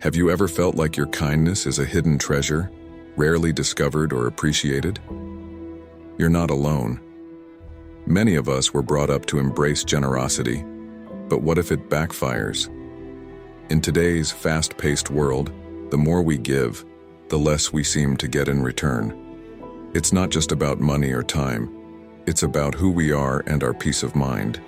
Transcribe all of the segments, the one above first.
Have you ever felt like your kindness is a hidden treasure, rarely discovered or appreciated? You're not alone. Many of us were brought up to embrace generosity, but what if it backfires? In today's fast-paced world, the more we give, the less we seem to get in return. It's not just about money or time, it's about who we are and our peace of mind.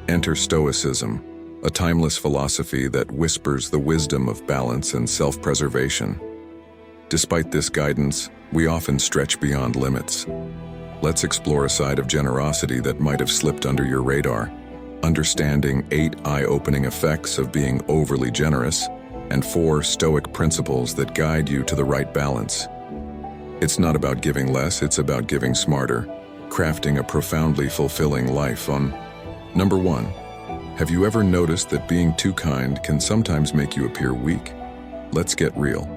Enter Stoicism, a timeless philosophy that whispers the wisdom of balance and self-preservation. Despite this guidance, we often stretch beyond limits. Let's explore a side of generosity that might have slipped under your radar, understanding 8 eye-opening effects of being overly generous, and 4 Stoic principles that guide you to the right balance. It's not about giving less, it's about giving smarter, crafting a profoundly fulfilling life. Number 1. Have you ever noticed that being too kind can sometimes make you appear weak? Let's get real.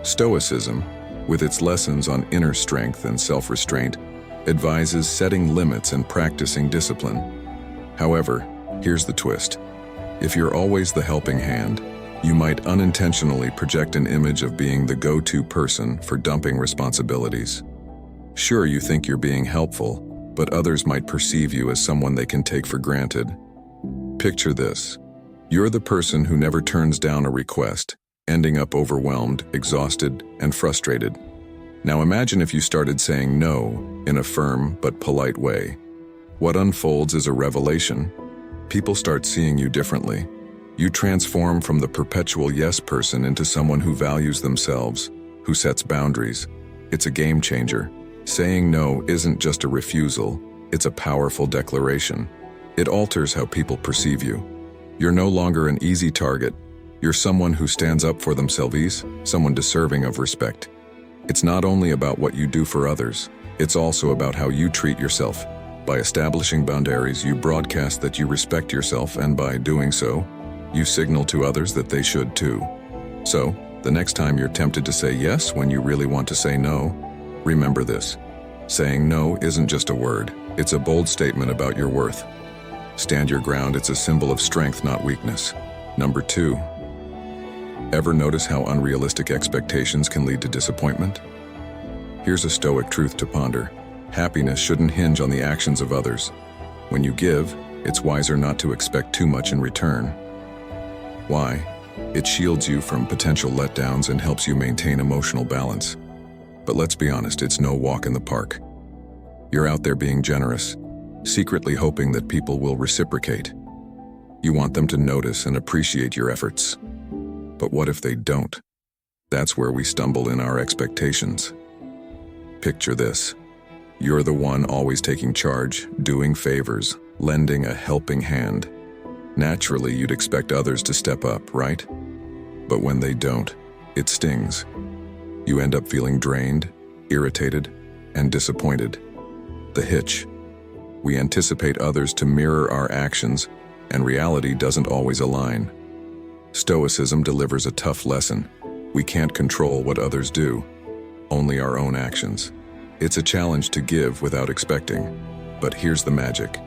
Stoicism, with its lessons on inner strength and self-restraint, advises setting limits and practicing discipline. However, here's the twist. If you're always the helping hand, you might unintentionally project an image of being the go-to person for dumping responsibilities. Sure, you think you're being helpful, but others might perceive you as someone they can take for granted. Picture this. You're the person who never turns down a request, ending up overwhelmed, exhausted, and frustrated. Now imagine if you started saying no in a firm but polite way. What unfolds is a revelation. People start seeing you differently. You transform from the perpetual yes person into someone who values themselves, who sets boundaries. It's a game changer. Saying no isn't just a refusal, it's a powerful declaration. It alters how people perceive you. You're no longer an easy target. You're someone who stands up for themselves, someone deserving of respect. It's not only about what you do for others, it's also about how you treat yourself. By establishing boundaries, you broadcast that you respect yourself, and by doing so, you signal to others that they should too. So, the next time you're tempted to say yes when you really want to say no, remember this. Saying no isn't just a word, it's a bold statement about your worth. Stand your ground, it's a symbol of strength, not weakness. Number 2. Ever notice how unrealistic expectations can lead to disappointment? Here's a Stoic truth to ponder. Happiness shouldn't hinge on the actions of others. When you give, it's wiser not to expect too much in return. Why? It shields you from potential letdowns and helps you maintain emotional balance. But let's be honest, it's no walk in the park. You're out there being generous, secretly hoping that people will reciprocate. You want them to notice and appreciate your efforts. But what if they don't? That's where we stumble in our expectations. Picture this. You're the one always taking charge, doing favors, lending a helping hand. Naturally, you'd expect others to step up, right? But when they don't, it stings. You end up feeling drained, irritated, and disappointed. The hitch. We anticipate others to mirror our actions, and reality doesn't always align. Stoicism delivers a tough lesson. We can't control what others do, only our own actions. It's a challenge to give without expecting. But here's the magic.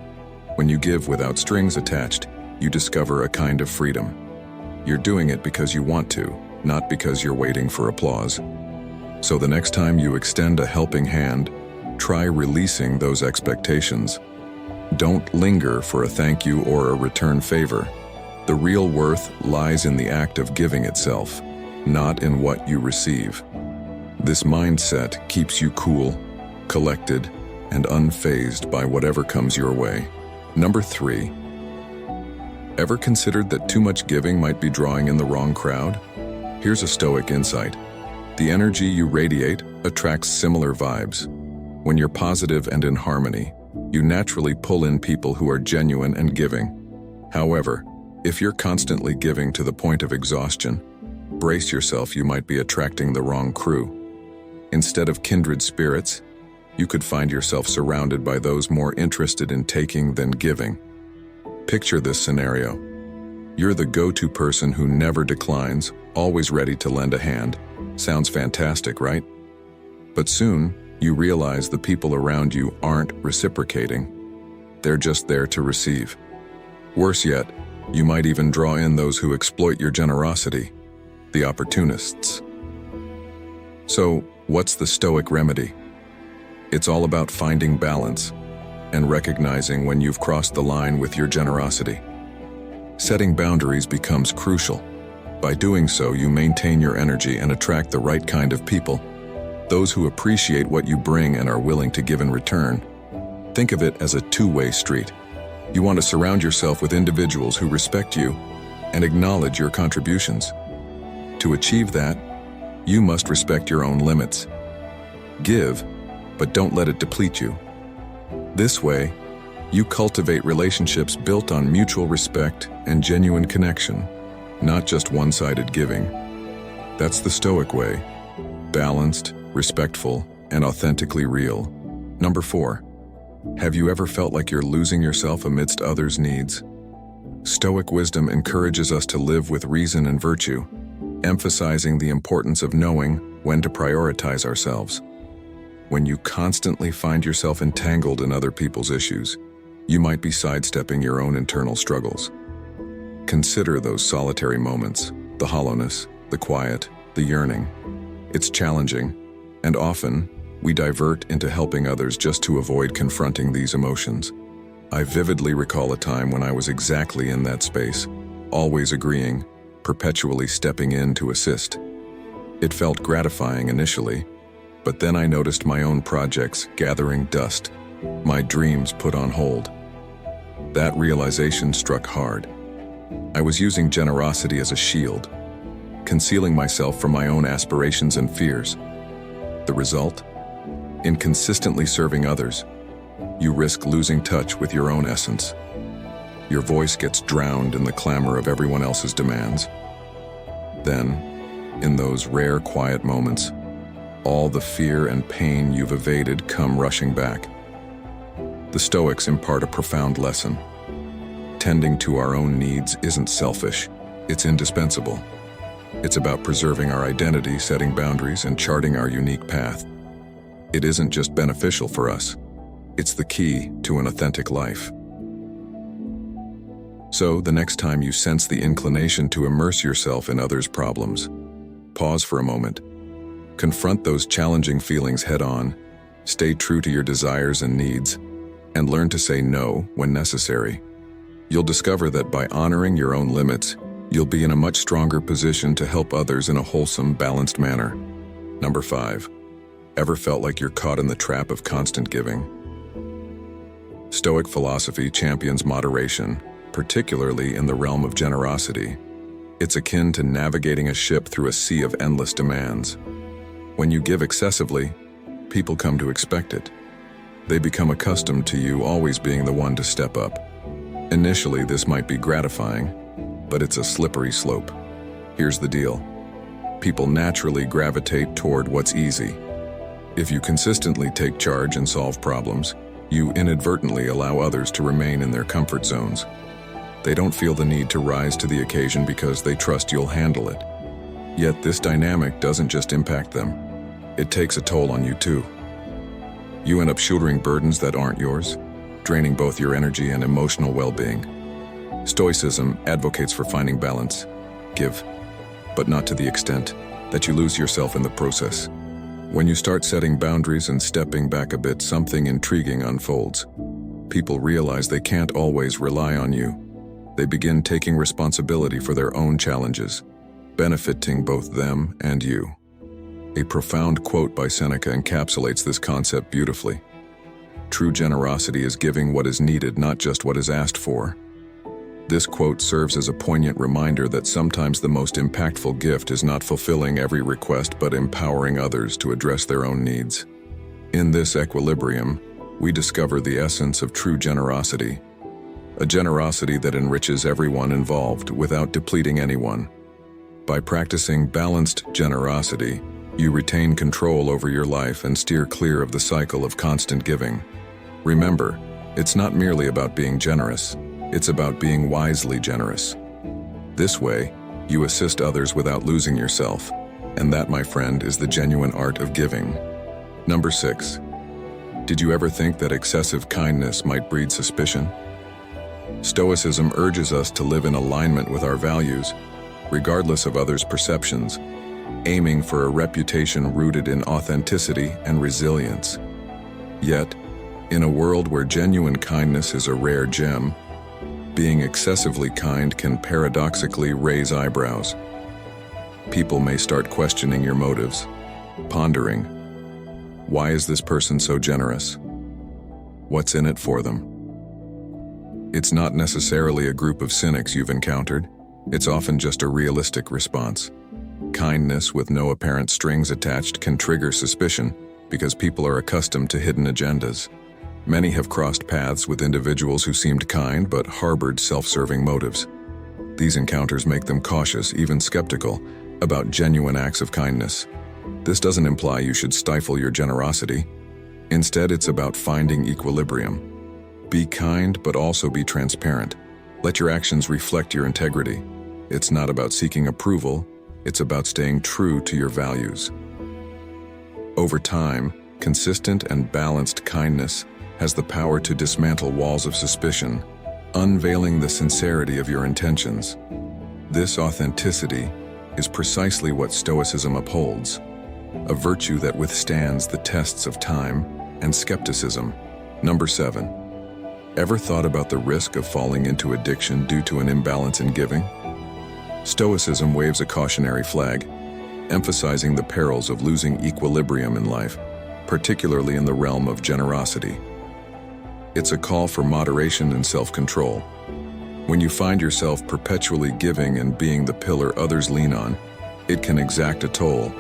When you give without strings attached, you discover a kind of freedom. You're doing it because you want to, not because you're waiting for applause. So the next time you extend a helping hand, try releasing those expectations. Don't linger for a thank you or a return favor. The real worth lies in the act of giving itself, not in what you receive. This mindset keeps you cool, collected, and unfazed by whatever comes your way. Number 3. Ever considered that too much giving might be drawing in the wrong crowd? Here's a Stoic insight. The energy you radiate attracts similar vibes. When you're positive and in harmony, you naturally pull in people who are genuine and giving. However, if you're constantly giving to the point of exhaustion, brace yourself, you might be attracting the wrong crew. Instead of kindred spirits, you could find yourself surrounded by those more interested in taking than giving. Picture this scenario. You're the go-to person who never declines, always ready to lend a hand. Sounds fantastic, right? But soon, you realize the people around you aren't reciprocating. They're just there to receive. Worse yet, you might even draw in those who exploit your generosity. the opportunists. So, what's the Stoic remedy? It's all about finding balance and recognizing when you've crossed the line with your generosity. Setting boundaries becomes crucial. By doing so, you maintain your energy and attract the right kind of people, those who appreciate what you bring and are willing to give in return. Think of it as a two-way street. You want to surround yourself with individuals who respect you and acknowledge your contributions. To achieve that, you must respect your own limits. Give, but don't let it deplete you. This way, you cultivate relationships built on mutual respect and genuine connection, not just one-sided giving. That's the Stoic way: balanced, respectful, and authentically real. Number 4. Have you ever felt like you're losing yourself amidst others' needs? Stoic wisdom encourages us to live with reason and virtue, emphasizing the importance of knowing when to prioritize ourselves. When you constantly find yourself entangled in other people's issues, you might be sidestepping your own internal struggles. Consider those solitary moments, the hollowness, the quiet, the yearning. It's challenging, and often, we divert into helping others just to avoid confronting these emotions. I vividly recall a time when I was exactly in that space, always agreeing, perpetually stepping in to assist. It felt gratifying initially, but then I noticed my own projects gathering dust, my dreams put on hold. That realization struck hard. I was using generosity as a shield, concealing myself from my own aspirations and fears. The result? In consistently serving others, you risk losing touch with your own essence. Your voice gets drowned in the clamor of everyone else's demands. Then, in those rare quiet moments, all the fear and pain you've evaded come rushing back. The Stoics impart a profound lesson. Tending to our own needs isn't selfish, it's indispensable. It's about preserving our identity, setting boundaries, and charting our unique path. It isn't just beneficial for us, it's the key to an authentic life. So, the next time you sense the inclination to immerse yourself in others' problems, pause for a moment. Confront those challenging feelings head-on, stay true to your desires and needs, and learn to say no when necessary. You'll discover that by honoring your own limits, you'll be in a much stronger position to help others in a wholesome, balanced manner. Number 5. Ever felt like you're caught in the trap of constant giving? Stoic philosophy champions moderation, particularly in the realm of generosity. It's akin to navigating a ship through a sea of endless demands. When you give excessively, people come to expect it. They become accustomed to you always being the one to step up. Initially, this might be gratifying, but it's a slippery slope. Here's the deal. People naturally gravitate toward what's easy. If you consistently take charge and solve problems, you inadvertently allow others to remain in their comfort zones. They don't feel the need to rise to the occasion because they trust you'll handle it. Yet this dynamic doesn't just impact them. It takes a toll on you too. You end up shouldering burdens that aren't yours, draining both your energy and emotional well-being. Stoicism advocates for finding balance. Give, but not to the extent that you lose yourself in the process. When you start setting boundaries and stepping back a bit, something intriguing unfolds. People realize they can't always rely on you. They begin taking responsibility for their own challenges, benefiting both them and you. A profound quote by Seneca encapsulates this concept beautifully. True generosity is giving what is needed, not just what is asked for. This quote serves as a poignant reminder that sometimes the most impactful gift is not fulfilling every request but empowering others to address their own needs. In this equilibrium, we discover the essence of true generosity, a generosity that enriches everyone involved without depleting anyone. By practicing balanced generosity, you retain control over your life and steer clear of the cycle of constant giving. Remember, it's not merely about being generous, it's about being wisely generous. This way, you assist others without losing yourself, and that, my friend, is the genuine art of giving. Number 6. Did you ever think that excessive kindness might breed suspicion? Stoicism urges us to live in alignment with our values, regardless of others' perceptions, aiming for a reputation rooted in authenticity and resilience. Yet, in a world where genuine kindness is a rare gem, being excessively kind can paradoxically raise eyebrows. People may start questioning your motives, pondering, why is this person so generous? What's in it for them? It's not necessarily a group of cynics you've encountered. It's often just a realistic response. Kindness with no apparent strings attached can trigger suspicion because people are accustomed to hidden agendas. Many have crossed paths with individuals who seemed kind but harbored self-serving motives. These encounters make them cautious, even skeptical, about genuine acts of kindness. This doesn't imply you should stifle your generosity. Instead, it's about finding equilibrium. Be kind, but also be transparent. Let your actions reflect your integrity. It's not about seeking approval, it's about staying true to your values. Over time, consistent and balanced kindness has the power to dismantle walls of suspicion, unveiling the sincerity of your intentions. This authenticity is precisely what Stoicism upholds, a virtue that withstands the tests of time and skepticism. Number 7. Ever thought about the risk of falling into addiction due to an imbalance in giving? Stoicism waves a cautionary flag, emphasizing the perils of losing equilibrium in life, particularly in the realm of generosity. It's a call for moderation and self-control. When you find yourself perpetually giving and being the pillar others lean on, it can exact a toll.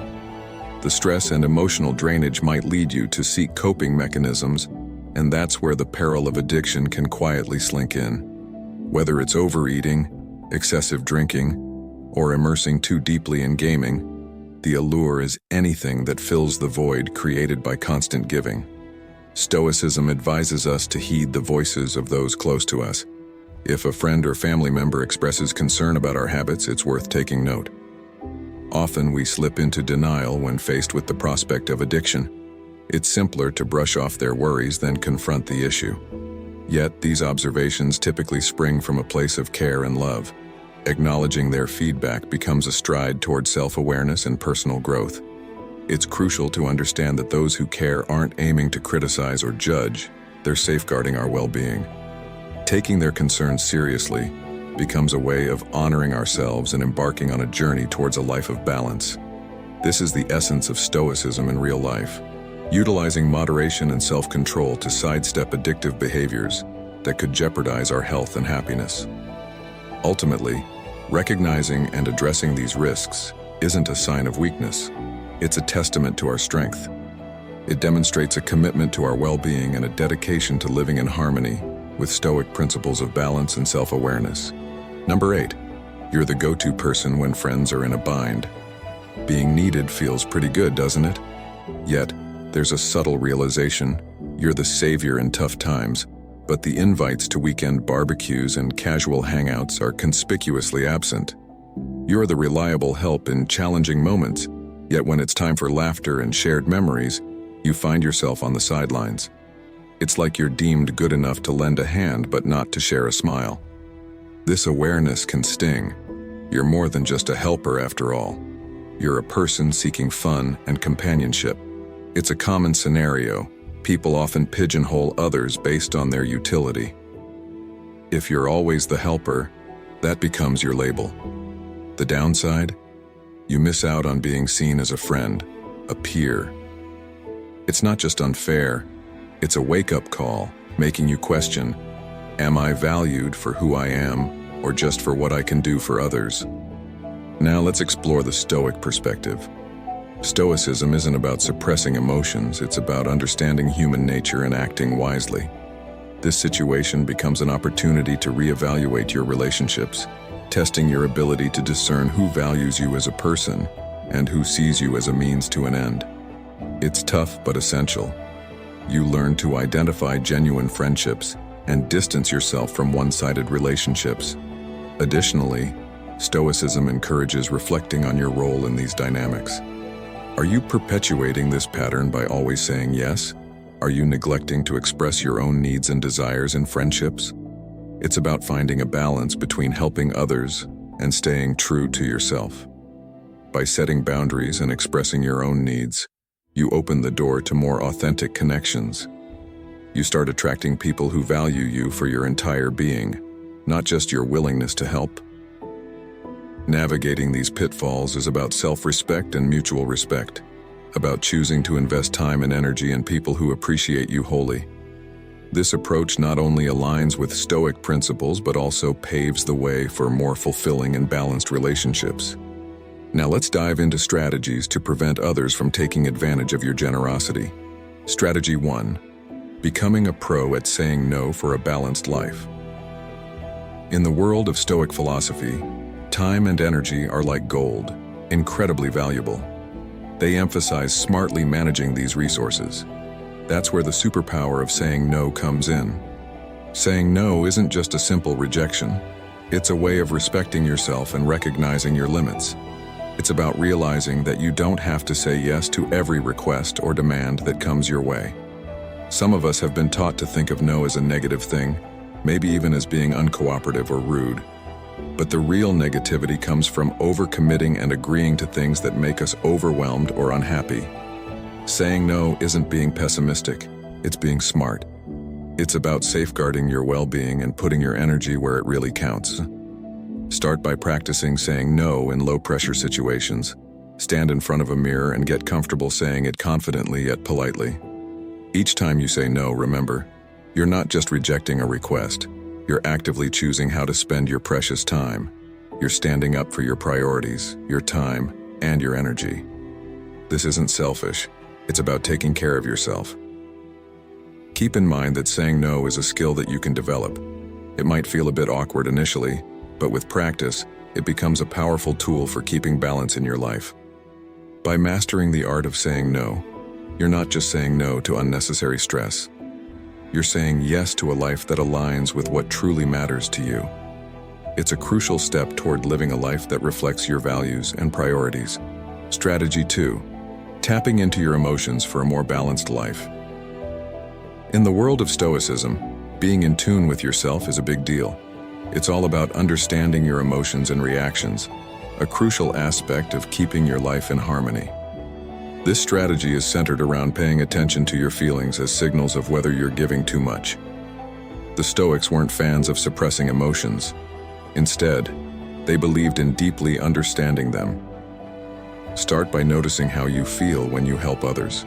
The stress and emotional drainage might lead you to seek coping mechanisms, and that's where the peril of addiction can quietly slink in. Whether it's overeating, excessive drinking, or immersing too deeply in gaming, the allure is anything that fills the void created by constant giving. Stoicism advises us to heed the voices of those close to us. If a friend or family member expresses concern about our habits, it's worth taking note. Often we slip into denial when faced with the prospect of addiction. It's simpler to brush off their worries than confront the issue. Yet, these observations typically spring from a place of care and love. Acknowledging their feedback becomes a stride toward self-awareness and personal growth. It's crucial to understand that those who care aren't aiming to criticize or judge, they're safeguarding our well-being. Taking their concerns seriously becomes a way of honoring ourselves and embarking on a journey towards a life of balance. This is the essence of Stoicism in real life, utilizing moderation and self-control to sidestep addictive behaviors that could jeopardize our health and happiness. Ultimately, recognizing and addressing these risks isn't a sign of weakness. It's a testament to our strength. It demonstrates a commitment to our well-being and a dedication to living in harmony with Stoic principles of balance and self-awareness. Number 8. You're the go-to person when friends are in a bind. Being needed feels pretty good, doesn't it? Yet, there's a subtle realization: you're the savior in tough times, but the invites to weekend barbecues and casual hangouts are conspicuously absent. You're the reliable help in challenging moments, yet when it's time for laughter and shared memories, you find yourself on the sidelines. It's like you're deemed good enough to lend a hand but not to share a smile. This awareness can sting. You're more than just a helper after all. You're a person seeking fun and companionship. It's a common scenario. People often pigeonhole others based on their utility. If you're always the helper, that becomes your label. The downside? You miss out on being seen as a friend, a peer. It's not just unfair, it's a wake-up call, making you question, am I valued for who I am, or just for what I can do for others? Now let's explore the Stoic perspective. Stoicism isn't about suppressing emotions, it's about understanding human nature and acting wisely. This situation becomes an opportunity to reevaluate your relationships, testing your ability to discern who values you as a person and who sees you as a means to an end. It's tough but essential. You learn to identify genuine friendships and distance yourself from one-sided relationships. Additionally, Stoicism encourages reflecting on your role in these dynamics. Are you perpetuating this pattern by always saying yes? Are you neglecting to express your own needs and desires in friendships? It's about finding a balance between helping others and staying true to yourself. By setting boundaries and expressing your own needs, you open the door to more authentic connections. You start attracting people who value you for your entire being, not just your willingness to help. Navigating these pitfalls is about self-respect and mutual respect, about choosing to invest time and energy in people who appreciate you wholly. This approach not only aligns with Stoic principles but also paves the way for more fulfilling and balanced relationships. Now let's dive into strategies to prevent others from taking advantage of your generosity. Strategy 1. Becoming a pro at saying no for a balanced life. In the world of Stoic philosophy, time and energy are like gold, incredibly valuable. They emphasize smartly managing these resources. That's where the superpower of saying no comes in. Saying no isn't just a simple rejection. It's a way of respecting yourself and recognizing your limits. It's about realizing that you don't have to say yes to every request or demand that comes your way. Some of us have been taught to think of no as a negative thing, maybe even as being uncooperative or rude. But the real negativity comes from overcommitting and agreeing to things that make us overwhelmed or unhappy. Saying no isn't being pessimistic, it's being smart. It's about safeguarding your well-being and putting your energy where it really counts. Start by practicing saying no in low-pressure situations. Stand in front of a mirror and get comfortable saying it confidently yet politely. Each time you say no, remember, you're not just rejecting a request. You're actively choosing how to spend your precious time. You're standing up for your priorities, your time, and your energy. This isn't selfish. It's about taking care of yourself. Keep in mind that saying no is a skill that you can develop. It might feel a bit awkward initially, but with practice, it becomes a powerful tool for keeping balance in your life. By mastering the art of saying no, you're not just saying no to unnecessary stress. You're saying yes to a life that aligns with what truly matters to you. It's a crucial step toward living a life that reflects your values and priorities. Strategy 2. Tapping into your emotions for a more balanced life. In the world of Stoicism, being in tune with yourself is a big deal. It's all about understanding your emotions and reactions, a crucial aspect of keeping your life in harmony. This strategy is centered around paying attention to your feelings as signals of whether you're giving too much. The Stoics weren't fans of suppressing emotions. Instead, they believed in deeply understanding them. Start by noticing how you feel when you help others.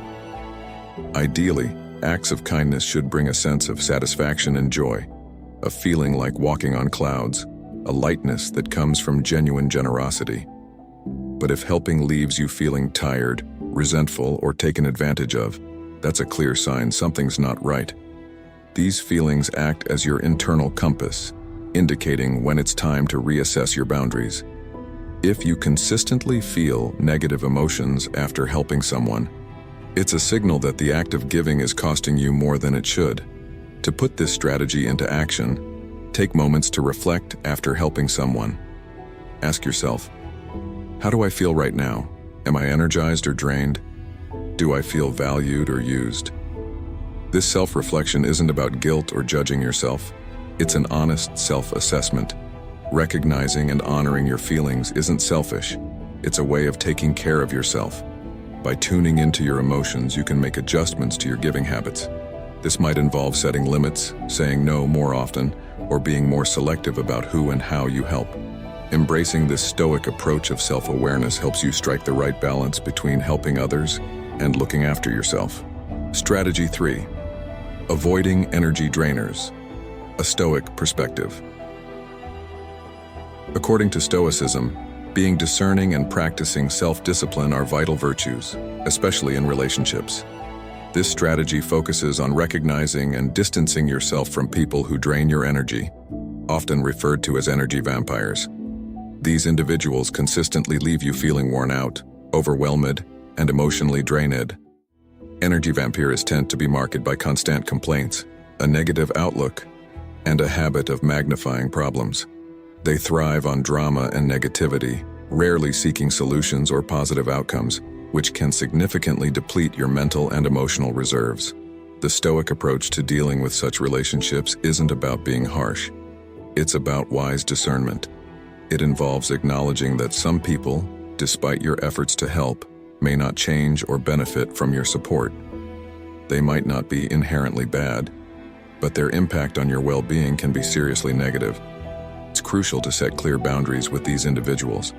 Ideally, acts of kindness should bring a sense of satisfaction and joy, a feeling like walking on clouds, a lightness that comes from genuine generosity. But if helping leaves you feeling tired, resentful, or taken advantage of, that's a clear sign something's not right. These feelings act as your internal compass, indicating when it's time to reassess your boundaries. If you consistently feel negative emotions after helping someone, it's a signal that the act of giving is costing you more than it should. To put this strategy into action, take moments to reflect after helping someone. Ask yourself, how do I feel right now? Am I energized or drained? Do I feel valued or used? This self-reflection isn't about guilt or judging yourself. It's an honest self-assessment. Recognizing and honoring your feelings isn't selfish. It's a way of taking care of yourself. By tuning into your emotions, you can make adjustments to your giving habits. This might involve setting limits, saying no more often, or being more selective about who and how you help. Embracing this Stoic approach of self-awareness helps you strike the right balance between helping others and looking after yourself. Strategy 3. Avoiding energy drainers. A Stoic perspective. According to Stoicism, being discerning and practicing self-discipline are vital virtues, especially in relationships. This strategy focuses on recognizing and distancing yourself from people who drain your energy, often referred to as energy vampires. These individuals consistently leave you feeling worn out, overwhelmed, and emotionally drained. Energy vampires tend to be marked by constant complaints, a negative outlook, and a habit of magnifying problems. They thrive on drama and negativity, rarely seeking solutions or positive outcomes, which can significantly deplete your mental and emotional reserves. The Stoic approach to dealing with such relationships isn't about being harsh. It's about wise discernment. It involves acknowledging that some people, despite your efforts to help, may not change or benefit from your support. They might not be inherently bad, but their impact on your well-being can be seriously negative. It's crucial to set clear boundaries with these individuals.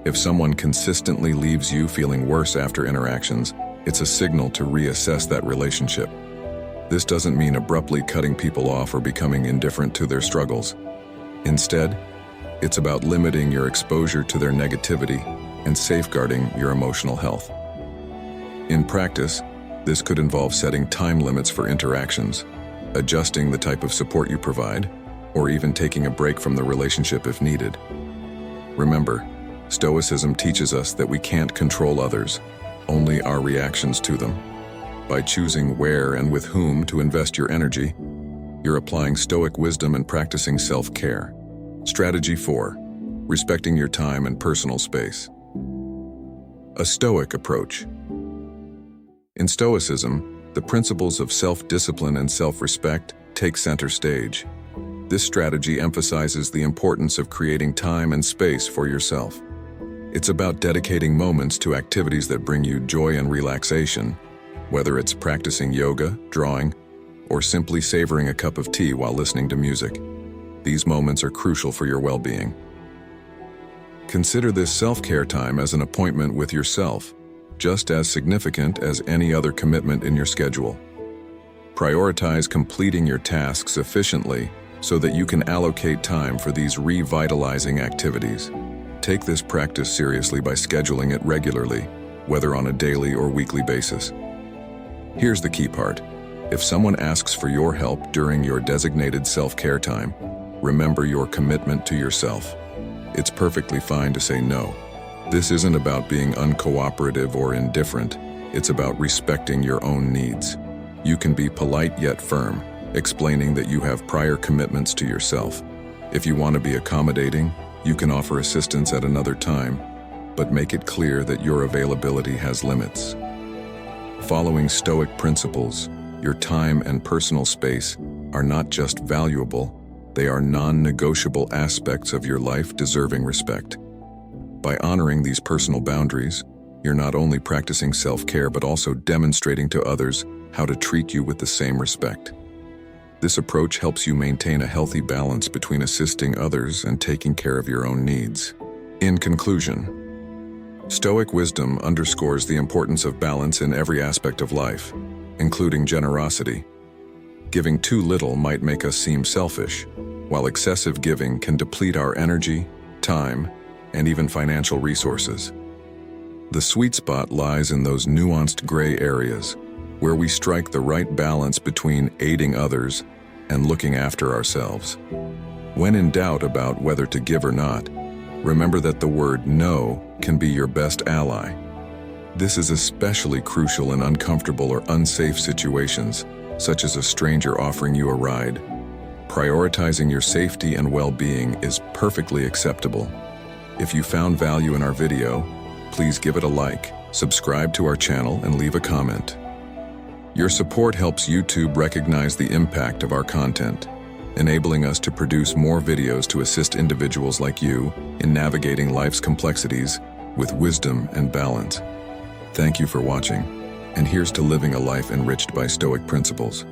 If someone consistently leaves you feeling worse after interactions, it's a signal to reassess that relationship. This doesn't mean abruptly cutting people off or becoming indifferent to their struggles. Instead, it's about limiting your exposure to their negativity and safeguarding your emotional health. In practice, this could involve setting time limits for interactions, adjusting the type of support you provide, or even taking a break from the relationship if needed. Remember, Stoicism teaches us that we can't control others, only our reactions to them. By choosing where and with whom to invest your energy, you're applying Stoic wisdom and practicing self-care. Strategy 4. Respecting your time and personal space. A Stoic approach. In Stoicism, the principles of self-discipline and self-respect take center stage. This strategy emphasizes the importance of creating time and space for yourself. It's about dedicating moments to activities that bring you joy and relaxation, whether it's practicing yoga, drawing, or simply savoring a cup of tea while listening to music. These moments are crucial for your well-being. Consider this self-care time as an appointment with yourself, just as significant as any other commitment in your schedule. Prioritize completing your tasks efficiently so that you can allocate time for these revitalizing activities. Take this practice seriously by scheduling it regularly, whether on a daily or weekly basis. Here's the key part. If someone asks for your help during your designated self-care time, remember your commitment to yourself. It's perfectly fine to say no. This isn't about being uncooperative or indifferent. It's about respecting your own needs. You can be polite yet firm, explaining that you have prior commitments to yourself. If you want to be accommodating, you can offer assistance at another time, but make it clear that your availability has limits. Following Stoic principles, your time and personal space are not just valuable, they are non-negotiable aspects of your life deserving respect. By honoring these personal boundaries, you're not only practicing self-care but also demonstrating to others how to treat you with the same respect. This approach helps you maintain a healthy balance between assisting others and taking care of your own needs. In conclusion, Stoic wisdom underscores the importance of balance in every aspect of life, including generosity. Giving too little might make us seem selfish, while excessive giving can deplete our energy, time, and even financial resources. The sweet spot lies in those nuanced gray areas, where we strike the right balance between aiding others and looking after ourselves. When in doubt about whether to give or not, remember that the word no can be your best ally. This is especially crucial in uncomfortable or unsafe situations, such as a stranger offering you a ride. Prioritizing your safety and well-being is perfectly acceptable. If you found value in our video, please give it a like, subscribe to our channel, and leave a comment. Your support helps YouTube recognize the impact of our content, enabling us to produce more videos to assist individuals like you in navigating life's complexities with wisdom and balance. Thank you for watching, and here's to living a life enriched by Stoic principles.